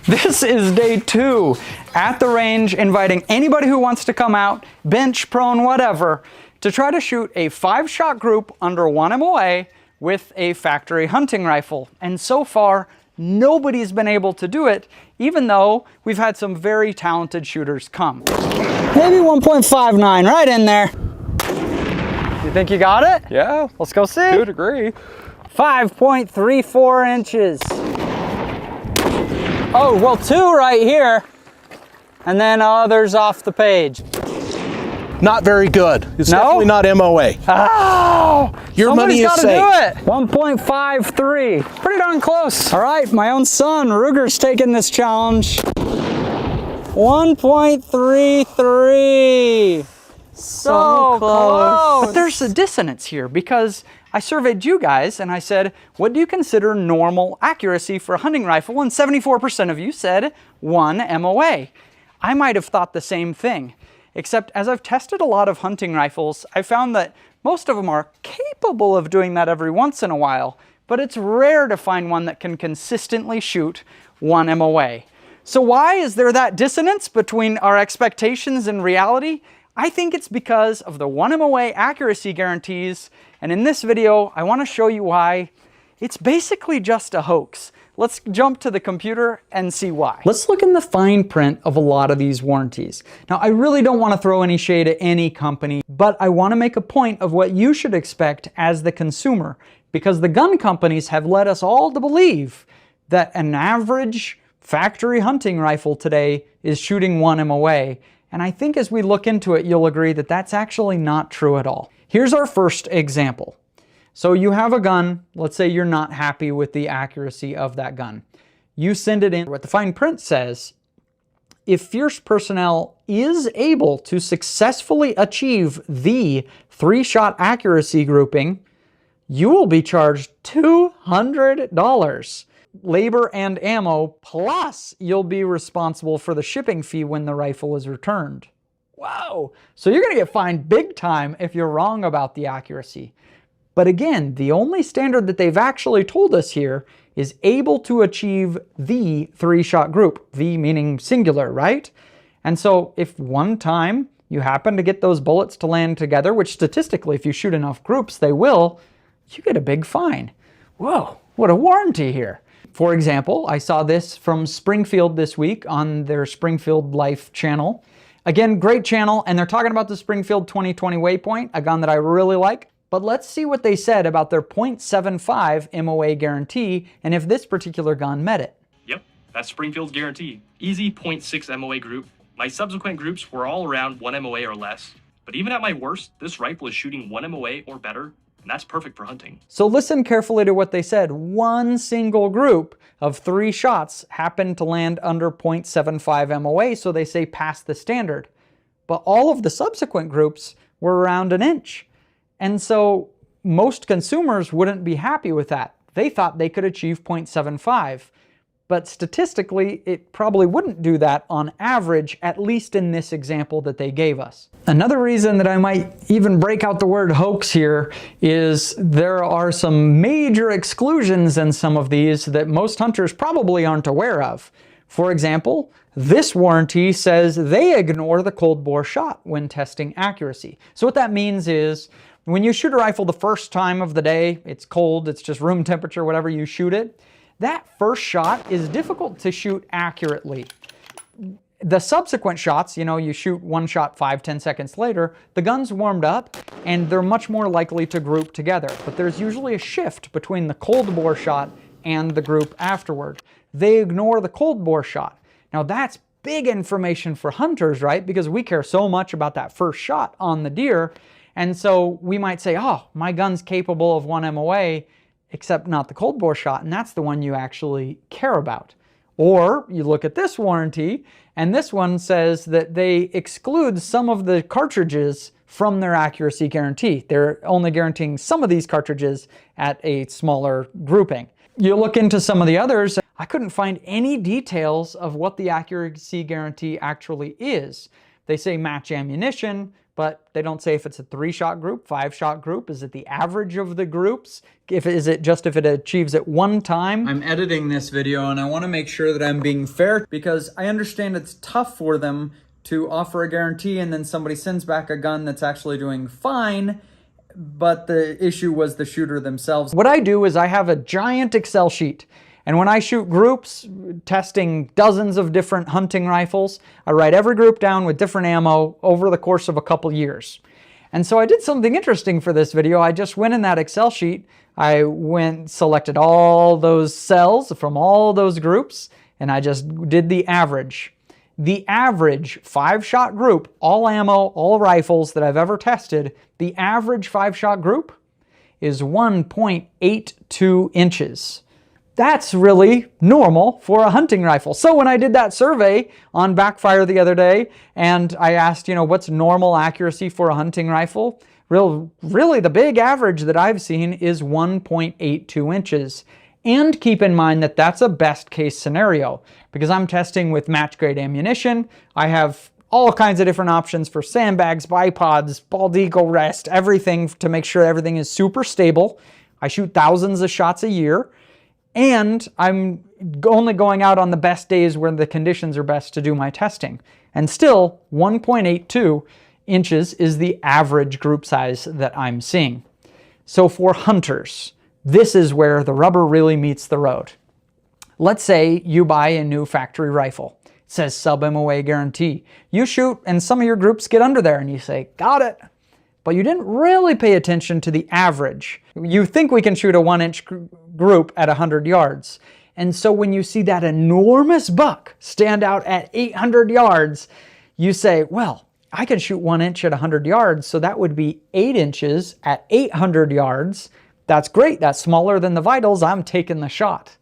This is day 2 at the range, inviting anybody who wants to come out, bench, prone, whatever, to try to shoot a 5-shot group under 1 MOA with a factory hunting rifle. And so far, nobody's been able to do it, even though we've had some very talented shooters come. Maybe 1.59, right in there. You think you got it? Yeah. Let's go see. To a degree. 5.34 inches. Oh, well, 2 right here. And then others off the page. Not very good. It's No? definitely not MOA. Oh! Your money is safe. Somebody's gotta do it. 1.53. Pretty darn close. All right, my own son, Ruger's taking this challenge. 1.33. So close. But there's a dissonance here because I surveyed you guys and I said, what do you consider normal accuracy for a hunting rifle? And 74% of you said 1 MOA. I might have thought the same thing, except as I've tested a lot of hunting rifles, I found that most of them are capable of doing that every once in a while, but it's rare to find one that can consistently shoot 1 MOA. So why is there that dissonance between our expectations and reality? I think it's because of the 1 MOA accuracy guarantees, and in this video, I want to show you why it's basically just a hoax. Let's jump to the computer and see why. Let's look in the fine print of a lot of these warranties. Now, I really don't want to throw any shade at any company, but I want to make a point of what you should expect as the consumer, because the gun companies have led us all to believe that an average factory hunting rifle today is shooting 1 MOA. And I think as we look into it, you'll agree that that's actually not true at all. Here's our first example. So you have a gun, let's say you're not happy with the accuracy of that gun. You send it in. What the fine print says, if Fierce personnel is able to successfully achieve the 3-shot accuracy grouping, you will be charged $200. Labor and ammo, plus you'll be responsible for the shipping fee when the rifle is returned. Whoa! So you're going to get fined big time if you're wrong about the accuracy. But again, the only standard that they've actually told us here is able to achieve the 3-shot group, the meaning singular, right? And so if one time you happen to get those bullets to land together, which statistically, if you shoot enough groups, they will, you get a big fine. Whoa, what a warranty here. For example, I saw this from Springfield this week on their Springfield Life channel. Again, great channel, and they're talking about the Springfield 2020 Waypoint, a gun that I really like. But let's see what they said about their .75 MOA guarantee and if this particular gun met it. Yep, that's Springfield's guarantee. Easy .6 MOA group. My subsequent groups were all around 1 MOA or less. But even at my worst, this rifle is shooting 1 MOA or better. And that's perfect for hunting. So listen carefully to what they said. One single group of 3 shots happened to land under .75 MOA, so they say pass the standard. But all of the subsequent groups were around 1 inch. And so most consumers wouldn't be happy with that. They thought they could achieve .75. But statistically, it probably wouldn't do that on average, at least in this example that they gave us. Another reason that I might even break out the word hoax here is there are some major exclusions in some of these that most hunters probably aren't aware of. For example, this warranty says they ignore the cold bore shot when testing accuracy. So what that means is when you shoot a rifle the first time of the day, it's cold, it's just room temperature, whatever, you shoot it, that first shot is difficult to shoot accurately. The subsequent shots, you know, you shoot one shot 5-10 seconds later, the gun's warmed up and they're much more likely to group together. But there's usually a shift between the cold bore shot and the group afterward. They ignore the cold bore shot. Now that's big information for hunters, right? Because we care so much about that first shot on the deer. And so we might say, oh, my gun's capable of 1 MOA, except not the cold bore shot, and that's the one you actually care about. Or you look at this warranty, and this one says that they exclude some of the cartridges from their accuracy guarantee. They're only guaranteeing some of these cartridges at a smaller grouping. You look into some of the others, I couldn't find any details of what the accuracy guarantee actually is. They say match ammunition, but they don't say if it's a 3-shot group, 5-shot group. Is it the average of the groups? Is it just if it achieves it one time? I'm editing this video and I want to make sure that I'm being fair, because I understand it's tough for them to offer a guarantee and then somebody sends back a gun that's actually doing fine, but the issue was the shooter themselves. What I do is I have a giant Excel sheet, and when I shoot groups testing dozens of different hunting rifles, I write every group down with different ammo over the course of a couple years. And so I did something interesting for this video. I just went in that Excel sheet, selected all those cells from all those groups, and I just did the average. The average 5-shot group, all ammo, all rifles that I've ever tested, the average 5-shot group is 1.82 inches. That's really normal for a hunting rifle. So when I did that survey on Backfire the other day, and I asked, what's normal accuracy for a hunting rifle? Really the big average that I've seen is 1.82 inches. And keep in mind that that's a best case scenario, because I'm testing with match grade ammunition. I have all kinds of different options for sandbags, bipods, bald eagle rest, everything to make sure everything is super stable. I shoot thousands of shots a year, and I'm only going out on the best days where the conditions are best to do my testing. And still, 1.82 inches is the average group size that I'm seeing. So for hunters, this is where the rubber really meets the road. Let's say you buy a new factory rifle. It says sub-MOA guarantee. You shoot and some of your groups get under there and you say, got it. But you didn't really pay attention to the average. You think we can shoot a 1-inch group at 100 yards. And so when you see that enormous buck stand out at 800 yards, you say, well, I can shoot 1 inch at 100 yards, so that would be 8 inches at 800 yards. That's great. That's smaller than the vitals. I'm taking the shot.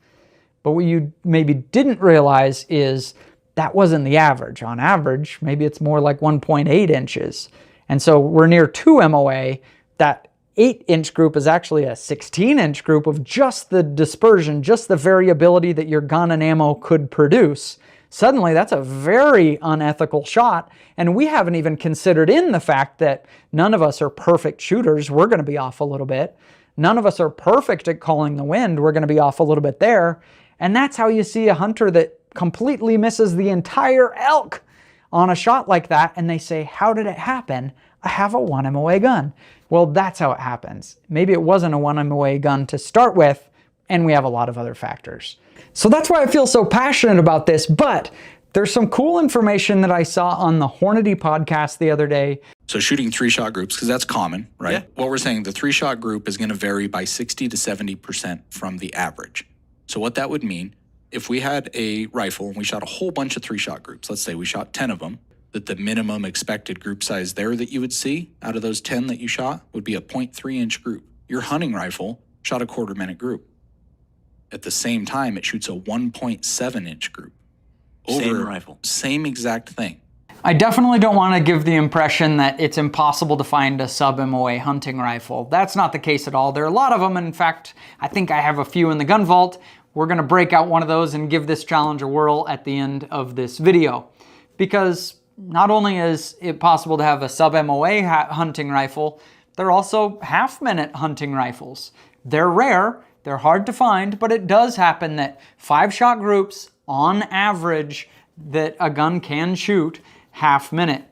But what you maybe didn't realize is that wasn't the average. On average, maybe it's more like 1.8 inches. And so we're near 2 MOA. That 8-inch group is actually a 16-inch group of just the dispersion, just the variability that your gun and ammo could produce. Suddenly, that's a very unethical shot. And we haven't even considered in the fact that none of us are perfect shooters. We're going to be off a little bit. None of us are perfect at calling the wind. We're going to be off a little bit there. And that's how you see a hunter that completely misses the entire elk on a shot like that. And they say, how did it happen? I have a 1 MOA gun. Well, that's how it happens. Maybe it wasn't a 1 MOA gun to start with, and we have a lot of other factors. So that's why I feel so passionate about this. But there's some cool information that I saw on the Hornady podcast the other day. So shooting 3-shot groups, because that's common, right? Yeah. What we're saying, the 3-shot group is going to vary by 60 to 70% from the average. So what that would mean, if we had a rifle and we shot a whole bunch of 3-shot groups, let's say we shot 10 of them, that the minimum expected group size there that you would see out of those 10 that you shot would be a 0.3-inch group. Your hunting rifle shot a 1/4-minute group. At the same time, it shoots a 1.7-inch group. Same rifle. Same exact thing. I definitely don't want to give the impression that it's impossible to find a sub-MOA hunting rifle. That's not the case at all. There are a lot of them. In fact, I think I have a few in the gun vault. We're going to break out one of those and give this challenge a whirl at the end of this video. Because not only is it possible to have a sub-MOA hunting rifle, they're also half-minute hunting rifles. They're rare, they're hard to find, but it does happen that 5-shot groups, on average, that a gun can shoot half-minute.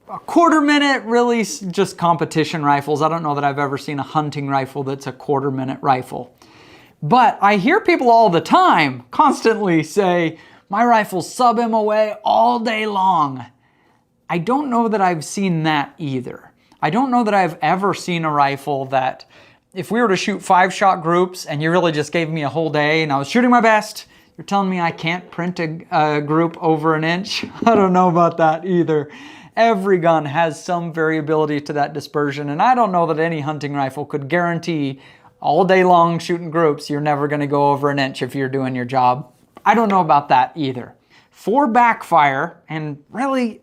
A 1/4-minute, really just competition rifles. I don't know that I've ever seen a hunting rifle that's a 1/4-minute rifle. But I hear people all the time constantly say, my rifle's sub-MOA all day long. I don't know that I've seen that either. I don't know that I've ever seen a rifle that, if we were to shoot 5-shot groups and you really just gave me a whole day and I was shooting my best, you're telling me I can't print a group over 1 inch? I don't know about that either. Every gun has some variability to that dispersion, and I don't know that any hunting rifle could guarantee all day long shooting groups you're never going to go over 1 inch if you're doing your job. I don't know about that either. For Backfire, and really,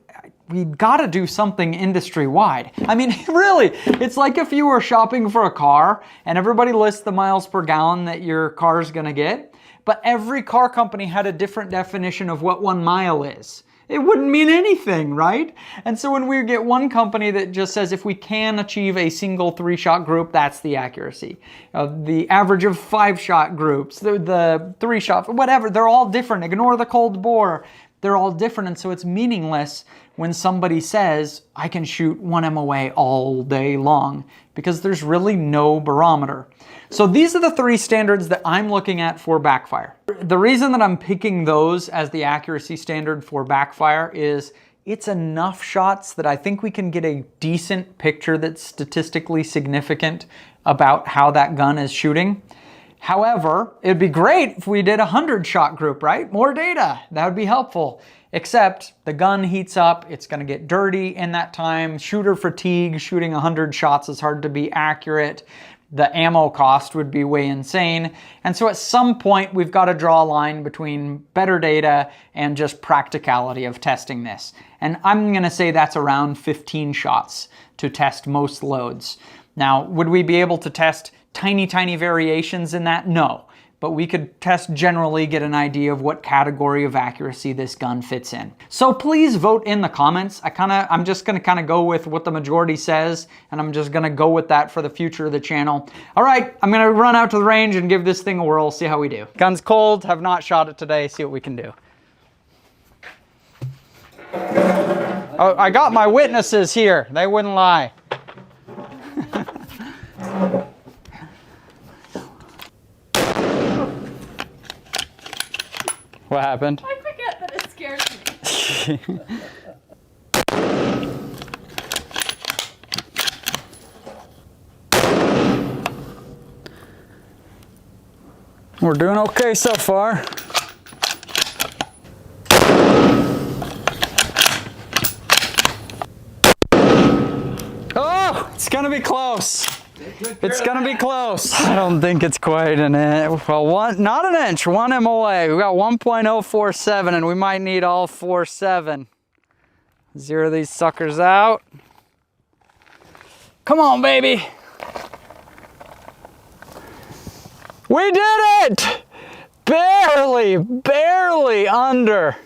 we've got to do something industry-wide. I mean, really, it's like if you were shopping for a car and everybody lists the miles per gallon that your car's going to get, but every car company had a different definition of what 1 mile is. it wouldn't mean anything, right? And so when we get one company that just says if we can achieve a single 3-shot group, that's the accuracy. The average of 5-shot groups, the 3-shot, whatever, they're all different. Ignore the cold bore. They're all different, and so it's meaningless when somebody says, I can shoot 1 MOA all day long, because there's really no barometer. So these are the 3 standards that I'm looking at for backfire. The reason that I'm picking those as the accuracy standard for backfire is it's enough shots that I think we can get a decent picture that's statistically significant about how that gun is shooting. However, it'd be great if we did a 100-shot group, right? More data, that would be helpful. Except the gun heats up, it's gonna get dirty in that time. Shooter fatigue, shooting 100 shots is hard to be accurate. The ammo cost would be way insane. And so at some point, we've got to draw a line between better data and just practicality of testing this. And I'm gonna say that's around 15 shots to test most loads. Now, would we be able to test tiny variations in that? No. But we could test generally, get an idea of what category of accuracy this gun fits in. So please vote in the comments. I'm just gonna kind of go with what the majority says, and I'm just gonna go with that for the future of the channel. All right, I'm gonna run out to the range and give this thing a whirl, see how we do. Gun's cold, have not shot it today, see what we can do. Oh, I got my witnesses here, they wouldn't lie. What happened? I forget that it scares me. We're doing okay so far. Oh, it's gonna be close. It's gonna be close. I don't think it's quite an inch. Well, not an inch, 1 MOA. We got 1.047 and we might need all 4.7. Zero these suckers out. Come on, baby. We did it! Barely under.